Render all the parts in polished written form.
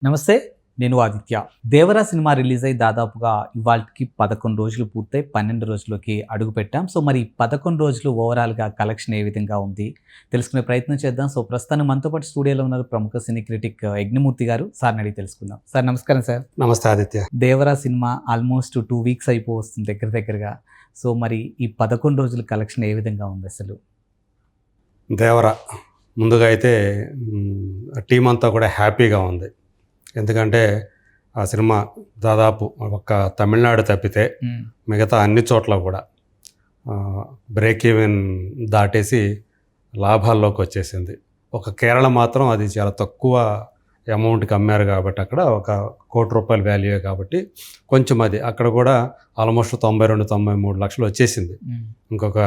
నమస్తే. నేను Aditya. 'Devara' cinema release అయ్యి దాదాపుగా ఇవాల్టికి 11 రోజులు పూర్తయి 12 రోజుల్లోకి అడుగుపెట్టాం. సో, మరి 11 రోజులు ఓవరాల్‌గా కలెక్షన్ ఏ విధంగా ఉంది తెలుసుకునే ప్రయత్నం చేద్దాం. సో, ప్రస్తుతానికి మనతో పాటు స్టూడియోలో ఉన్నారు ప్రముఖ సినీ క్రిటిక్ యజ్ఞమూర్తి గారు. సార్‌ని అడిగి తెలుసుకుందాం. సార్ నమస్కారం సార్. నమస్తే ఆదిత్య. 'దేవరా' సినిమా ఆల్మోస్ట్ 2 వీక్స్ అయిపోవస్తుంది దగ్గరగా. సో, మరి ఈ 11 రోజుల కలెక్షన్ ఏ విధంగా ఉంది అసలు? దేవరా ముందుగా అయితే టీం అంతా కూడా హ్యాపీగా ఉంది. ఎందుకంటే ఆ సినిమా దాదాపు ఒక తమిళనాడు తప్పితే మిగతా అన్ని చోట్ల కూడా బ్రేక్ ఈవెన్ దాటేసి లాభాల్లోకి వచ్చేసింది. ఒక కేరళ మాత్రం అది చాలా తక్కువ అమౌంట్కి అమ్మారు కాబట్టి అక్కడ ఒక ₹1 కోటి వాల్యూ కాబట్టి కొంచెం అది అక్కడ కూడా ఆల్మోస్ట్ 92-93 లక్షలు వచ్చేసింది. ఇంకొక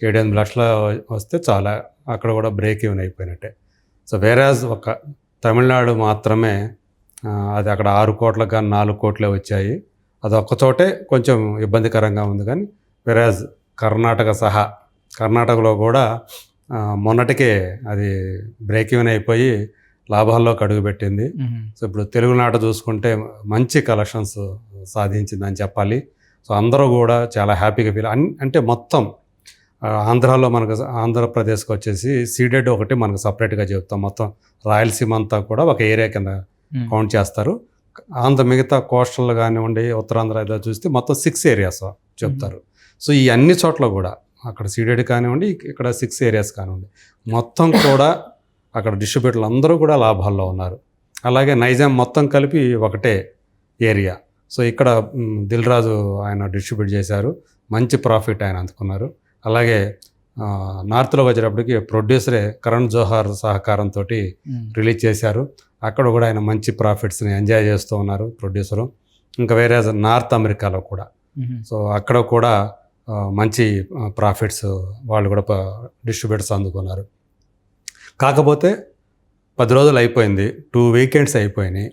7-8 లక్షలు వస్తే చాలా అక్కడ కూడా బ్రేక్ ఈవెన్ అయిపోయినట్టే. సో వేరాజ్ ఒక తమిళనాడు మాత్రమే అది అక్కడ 6 కోట్లకు కానీ 4 కోట్లే వచ్చాయి. అది ఒక్కచోటే కొంచెం ఇబ్బందికరంగా ఉంది. కానీ వేరాజ్ కర్ణాటకలో కూడా మొన్నటికే అది బ్రేక్ ఈవెన్ అయిపోయి లాభాల్లోకి అడుగుపెట్టింది. సో ఇప్పుడు తెలుగునాట చూసుకుంటే మంచి కలెక్షన్స్ సాధించిందని చెప్పాలి. సో అందరూ కూడా చాలా హ్యాపీగా ఫీల్ అంటే మొత్తం ఆంధ్రాలో మనకు ఆంధ్రప్రదేశ్కి వచ్చేసి సీడెడ్ ఒకటి మనకు సపరేట్గా చెప్తాం. మొత్తం రాయలసీమ అంతా కూడా ఒక ఏరియా కింద కౌంట్ చేస్తారు. మిగతా కోస్టల్ కానివ్వండి, ఉత్తరాంధ్ర ఏదో చూస్తే మొత్తం 6 ఏరియాస్ చెప్తారు. సో ఈ అన్ని చోట్ల కూడా అక్కడ సీడెడ్ కానివ్వండి, ఇక్కడ 6 ఏరియాస్ కానివ్వండి, మొత్తం కూడా అక్కడ డిస్ట్రిబ్యూటర్లు అందరూ కూడా లాభాల్లో ఉన్నారు. అలాగే నైజాం మొత్తం కలిపి ఒకటే ఏరియా. సో ఇక్కడ దిల్ రాజు ఆయన డిస్ట్రిబ్యూట్ చేశారు, మంచి ప్రాఫిట్ ఆయన అందుకున్నారు. అలాగే నార్త్లో వచ్చేటప్పటికి ప్రొడ్యూసరే కరణ్ జోహార్ సహకారంతో రిలీజ్ చేశారు. అక్కడ కూడా ఆయన మంచి ప్రాఫిట్స్ని ఎంజాయ్ చేస్తూ ఉన్నారు ప్రొడ్యూసరు. ఇంకా వేరే నార్త్ అమెరికాలో కూడా సో అక్కడ కూడా మంచి ప్రాఫిట్స్ వాళ్ళు కూడా డిస్ట్రిబ్యూటర్స్ అందుకున్నారు. కాకపోతే 10 రోజులు అయిపోయింది, 2 వీకెండ్స్ అయిపోయినాయి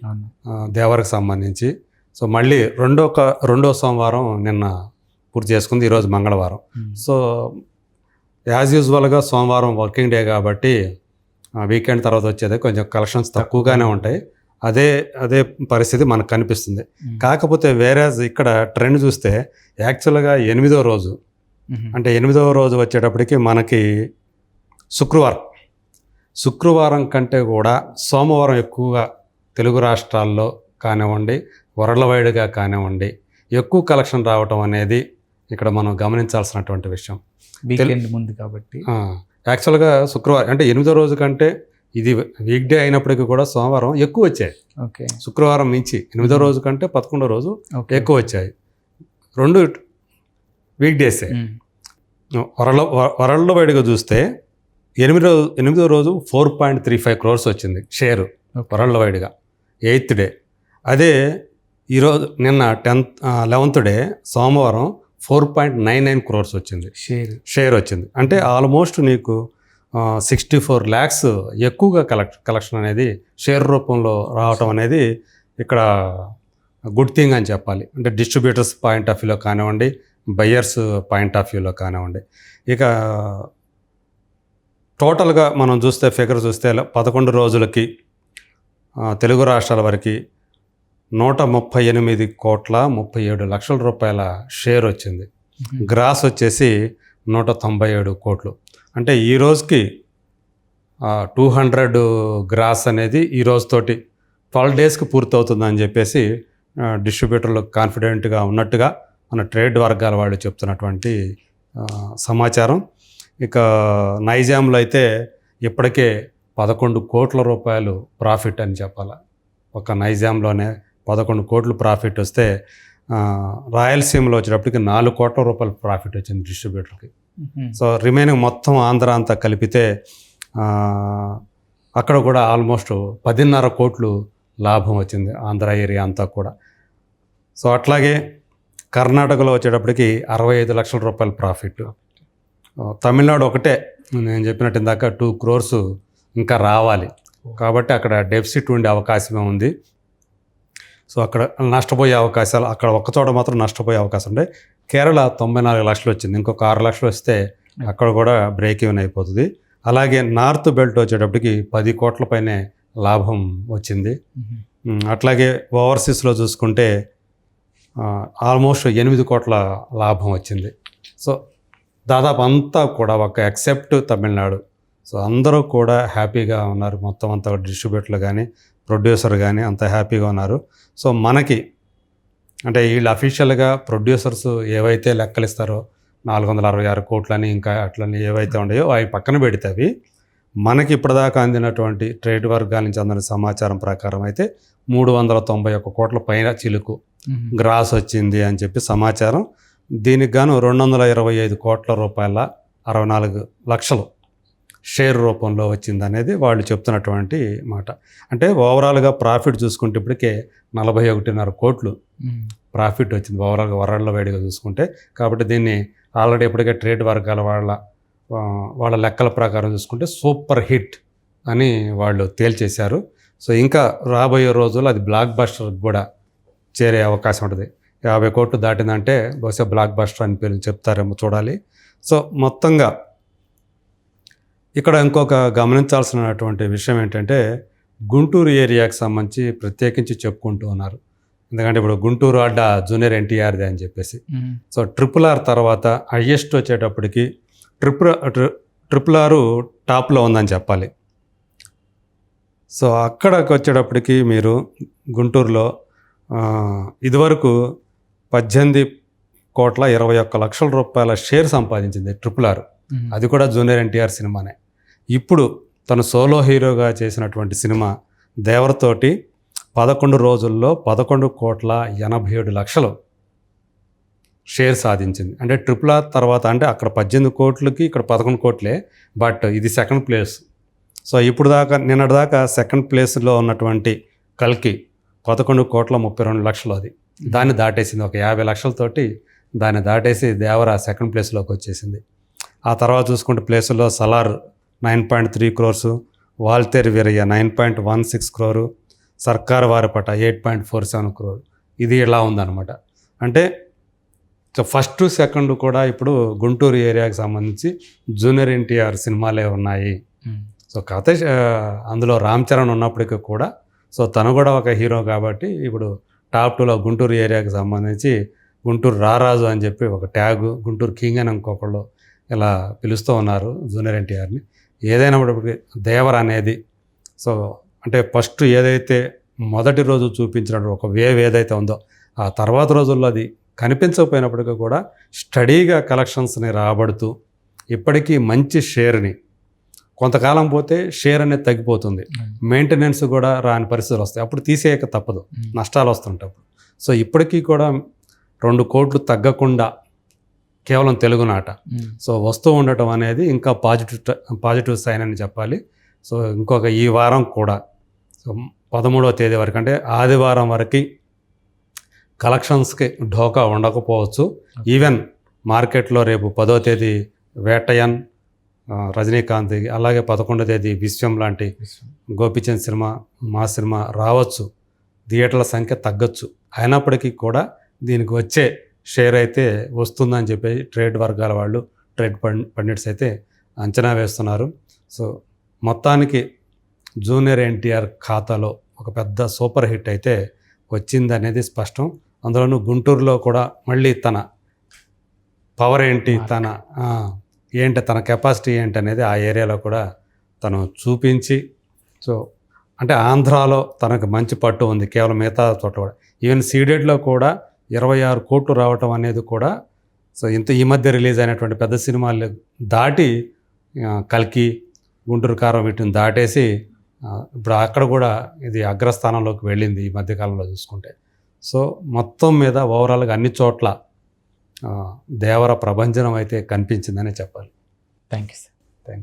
దేవరకు సంబంధించి. సో మళ్ళీ రెండో సోమవారం నిన్న పూర్తి చేసుకుంది, ఈరోజు మంగళవారం. సో యాజ్ యూజువల్గా సోమవారం వర్కింగ్ డే కాబట్టి వీకెండ్ తర్వాత వచ్చేది కొంచెం కలెక్షన్స్ తక్కువగానే ఉంటాయి. అదే పరిస్థితి మనకు కనిపిస్తుంది. కాకపోతే వేరే ఇక్కడ ట్రెండ్ చూస్తే యాక్చువల్గా 8వ రోజు అంటే 8వ రోజు వచ్చేటప్పటికి మనకి శుక్రవారం కంటే కూడా సోమవారం ఎక్కువగా తెలుగు రాష్ట్రాల్లో కానివ్వండి, వరల్డ్ వైడ్గా కానివ్వండి ఎక్కువ కలెక్షన్ రావటం అనేది ఇక్కడ మనం గమనించాల్సినటువంటి విషయం. వీకెండ్ ముందు కాబట్టి యాక్చువల్గా శుక్రవారం అంటే 8వ రోజు కంటే ఇది వీక్ డే అయినప్పటికీ కూడా సోమవారం ఎక్కువ వచ్చాయి. శుక్రవారం నుంచి 8వ రోజు కంటే 11వ రోజు ఎక్కువ వచ్చాయి. 2 వీక్ డేసే. వరల్డ్ వైడ్గా చూస్తే 8వ రోజు 4.35 crores వచ్చింది షేరు వరల్డ్ వైడ్గా 8th డే. అదే ఈరోజు నిన్న 11th డే సోమవారం 4.99 crores వచ్చింది షేర్ వచ్చింది. అంటే ఆల్మోస్ట్ నీకు 64 lakhs ఎక్కువగా కలెక్షన్ అనేది షేర్ రూపంలో రావటం అనేది ఇక్కడ గుడ్ థింగ్ అని చెప్పాలి. అంటే డిస్ట్రిబ్యూటర్స్ పాయింట్ ఆఫ్ వ్యూలో కానివ్వండి, బయ్యర్స్ పాయింట్ ఆఫ్ వ్యూలో కానివ్వండి. ఇక టోటల్గా మనం చూస్తే ఫిగర్ చూస్తే 11 రోజులకి తెలుగు రాష్ట్రాల వరకు 138.37 లక్షల రూపాయల షేర్ వచ్చింది. గ్రాస్ వచ్చేసి 197 కోట్లు. అంటే ఈ రోజుకి 200 గ్రాస్ అనేది ఈ రోజుతోటి 12 డేస్కి పూర్తవుతుందని చెప్పేసి డిస్ట్రిబ్యూటర్లు కాన్ఫిడెంట్గా ఉన్నట్టుగా మన ట్రేడ్ వర్గాల వాళ్ళు చెప్తున్నటువంటి సమాచారం. ఇక నైజాంలో అయితే ఇప్పటికే 11 కోట్ల రూపాయలు ప్రాఫిట్ అని చెప్పాలి. ఒక నైజాంలోనే 11 కోట్లు ప్రాఫిట్ వస్తే రాయలసీమలో వచ్చేటప్పటికి 4 కోట్ల రూపాయలు ప్రాఫిట్ వచ్చింది డిస్ట్రిబ్యూటర్కి. సో రిమైనింగ్ మొత్తం ఆంధ్ర అంతా కలిపితే అక్కడ కూడా ఆల్మోస్ట్ 10.5 కోట్లు లాభం వచ్చింది ఆంధ్ర ఏరియా అంతా కూడా. సో అట్లాగే కర్ణాటకలో వచ్చేటప్పటికి 65 లక్షల రూపాయల ప్రాఫిట్. తమిళనాడు ఒకటే నేను చెప్పినట్టు ఇందాక 2 crores ఇంకా రావాలి కాబట్టి అక్కడ డెఫిసిట్ ఉండే అవకాశమే ఉంది. సో అక్కడ నష్టపోయే అవకాశాలు, అక్కడ ఒక్కచోట మాత్రం నష్టపోయే అవకాశం ఉంటాయి. కేరళ 94 లక్షలు వచ్చింది, ఇంకొక 6 లక్షలు వస్తే అక్కడ కూడా బ్రేక్ ఈవెన్ అయిపోతుంది. అలాగే నార్త్ బెల్ట్ వచ్చేటప్పటికి 10 కోట్ల పైనే లాభం వచ్చింది. అట్లాగే ఓవర్సీస్లో చూసుకుంటే ఆల్మోస్ట్ 8 కోట్ల లాభం వచ్చింది. సో దాదాపు అంతా కూడా ఒక ఎక్సెప్ట్ తమిళనాడు, సో అందరూ కూడా హ్యాపీగా ఉన్నారు. మొత్తం అంతా డిస్ట్రిబ్యూటర్లు కానీ ప్రొడ్యూసర్ కానీ అంత హ్యాపీగా ఉన్నారు. సో మనకి అంటే వీళ్ళు అఫీషియల్గా ప్రొడ్యూసర్స్ ఏవైతే లెక్కలు ఇస్తారో 466 కోట్లని ఇంకా అట్లని ఏవైతే ఉన్నాయో అవి పక్కన పెడితే అవి మనకి ఇప్పటిదాకా అందినటువంటి ట్రేడ్ వర్గాల నుంచి అందిన సమాచారం ప్రకారం అయితే 391 కోట్ల పైన చిలుకు గ్రాస్ వచ్చింది అని చెప్పి సమాచారం. దీనికి గాను 225 కోట్ల రూపాయల 64 లక్షలు షేర్ రూపంలో వచ్చింది అనేది వాళ్ళు చెప్తున్నటువంటి మాట. అంటే ఓవరాల్గా ప్రాఫిట్ చూసుకుంటే ఇప్పటికే 41.5 కోట్లు ప్రాఫిట్ వచ్చింది ఓవరాల్గా వరల్డ్ వైడ్గా చూసుకుంటే. కాబట్టి దీన్ని ఆల్రెడీ ఇప్పటికే ట్రేడ్ వర్గాల వాళ్ళ లెక్కల ప్రకారం చూసుకుంటే సూపర్ హిట్ అని వాళ్ళు తేల్చేశారు. సో ఇంకా రాబోయే రోజుల్లో అది బ్లాక్ బస్టర్ కూడా చేరే అవకాశం ఉంటుంది. 50 కోట్లు దాటిందంటే బహుశా బ్లాక్ బస్టర్ అని పేరు చెప్తారేమో, చూడాలి. సో మొత్తంగా ఇక్కడ ఇంకొక గమనించాల్సినటువంటి విషయం ఏంటంటే గుంటూరు ఏరియాకి సంబంధించి ప్రత్యేకించి చెప్పుకుంటూ ఉన్నారు. ఎందుకంటే ఇప్పుడు గుంటూరు అడ్డ జూనియర్ ఎన్టీఆర్ది అని చెప్పేసి. సో RRR తర్వాత హయ్యెస్ట్ వచ్చేటప్పటికి RRR టాప్లో ఉందని చెప్పాలి. సో అక్కడికి వచ్చేటప్పటికి మీరు గుంటూరులో ఇదివరకు 18 కోట్ల 21 లక్షల రూపాయల షేర్ సంపాదించింది RRR. అది కూడా జూనియర్ ఎన్టీఆర్ సినిమానే. ఇప్పుడు తను సోలో హీరోగా చేసినటువంటి సినిమా దేవరతోటి 11 రోజుల్లో 11 కోట్ల 87 లక్షలు షేర్ సాధించింది. అంటే RRR తర్వాత అంటే అక్కడ 18 కోట్లకి ఇక్కడ 11 కోట్లే, బట్ ఇది సెకండ్ ప్లేస్. సో ఇప్పుడు దాకా నిన్నటిదాకా సెకండ్ ప్లేస్లో ఉన్నటువంటి కల్కి 11 కోట్ల 32 లక్షలు, అది దాన్ని దాటేసింది. ఒక 50 లక్షలతోటి దాన్ని దాటేసి దేవర సెకండ్ ప్లేస్లోకి వచ్చేసింది. ఆ తర్వాత చూసుకుంటే ప్లేసుల్లో సలార్ 9.3 క్రోర్స్, వాల్తేర్ వీరయ్య 9.16 క్రోరు, సర్కార్ వారిపట 8.47 క్రోర్. ఇది ఇలా ఉందన్నమాట. అంటే ఫస్ట్ సెకండ్ కూడా ఇప్పుడు గుంటూరు ఏరియాకి సంబంధించి జూనియర్ ఎన్టీఆర్ సినిమాలే ఉన్నాయి. సో కథ అందులో రామ్ చరణ్ ఉన్నప్పటికీ కూడా సో తను కూడా ఒక హీరో కాబట్టి ఇప్పుడు టాప్ 2లో గుంటూరు ఏరియాకి సంబంధించి గుంటూరు రారాజు అని చెప్పి ఒక ట్యాగు, గుంటూరు కింగ్ అని ఇంకొకళ్ళు ఇలా పిలుస్తూ ఉన్నారు జూనియర్ ఎన్టీఆర్ని. ఏదైనప్పటికీ దేవర అనేది సో అంటే ఫస్ట్ ఏదైతే మొదటి రోజు చూపించిన ఒక వేవ్ ఏదైతే ఉందో ఆ తర్వాత రోజుల్లో అది కనిపించకపోయినప్పటికీ కూడా స్టడీగా కలెక్షన్స్ని రాబడుతూ ఇప్పటికీ మంచి షేర్ని, కొంతకాలం పోతే షేర్ అనేది తగ్గిపోతుంది, మెయింటెనెన్స్ కూడా రాని పరిస్థితులు వస్తాయి, అప్పుడు తీసేయక తప్పదు, నష్టాలు వస్తుంటాయి. సో ఇప్పటికీ కూడా 2 కోట్లు తగ్గకుండా కేవలం తెలుగునాట సో వస్తూ ఉండటం అనేది ఇంకా పాజిటివ్ సైన్ అని చెప్పాలి. సో ఇంకొక ఈ వారం కూడా సో 13వ తేదీ వరకు అంటే ఆదివారం వరకు కలెక్షన్స్కి ఢోకా ఉండకపోవచ్చు. ఈవెన్ మార్కెట్లో రేపు 10వ తేదీ వేటయన్ రజనీకాంత్, అలాగే 11వ తేదీ విశ్వం లాంటి గోపిచంద్ సినిమా, మా సినిమా రావచ్చు, థియేటర్ల సంఖ్య తగ్గచ్చు. అయినప్పటికీ కూడా దీనికి వచ్చే షేర్ అయితే వస్తుందని చెప్పి ట్రేడ్ వర్గాల వాళ్ళు, ట్రేడ్ పండిట్స్ అయితే అంచనా వేస్తున్నారు. సో మొత్తానికి జూనియర్ ఎన్టీఆర్ ఖాతాలో ఒక పెద్ద సూపర్ హిట్ అయితే వచ్చిందనేది స్పష్టం. అందులోనూ గుంటూరులో కూడా మళ్ళీ తన పవర్ ఏంటి, తన కెపాసిటీ ఏంటి అనేది ఆ ఏరియాలో కూడా తను చూపించి, సో అంటే ఆంధ్రాలో తనకు మంచి పట్టు ఉంది, కేవలం మిగతా చోట కూడా. ఈవెన్ సీడెడ్లో కూడా 26 కోట్లు రావటం అనేది కూడా సో ఈ మధ్య రిలీజ్ అయినటువంటి పెద్ద సినిమాలు దాటి కల్కి, గుంటూరు కారం వీటిని దాటేసి ఇప్పుడు అక్కడ కూడా ఇది అగ్రస్థానంలోకి వెళ్ళింది ఈ మధ్యకాలంలో చూసుకుంటే. సో మొత్తం మీద ఓవరాల్గా అన్ని చోట్ల దేవర ప్రభంజనం అయితే కనిపించిందనే చెప్పాలి. Thank you sir.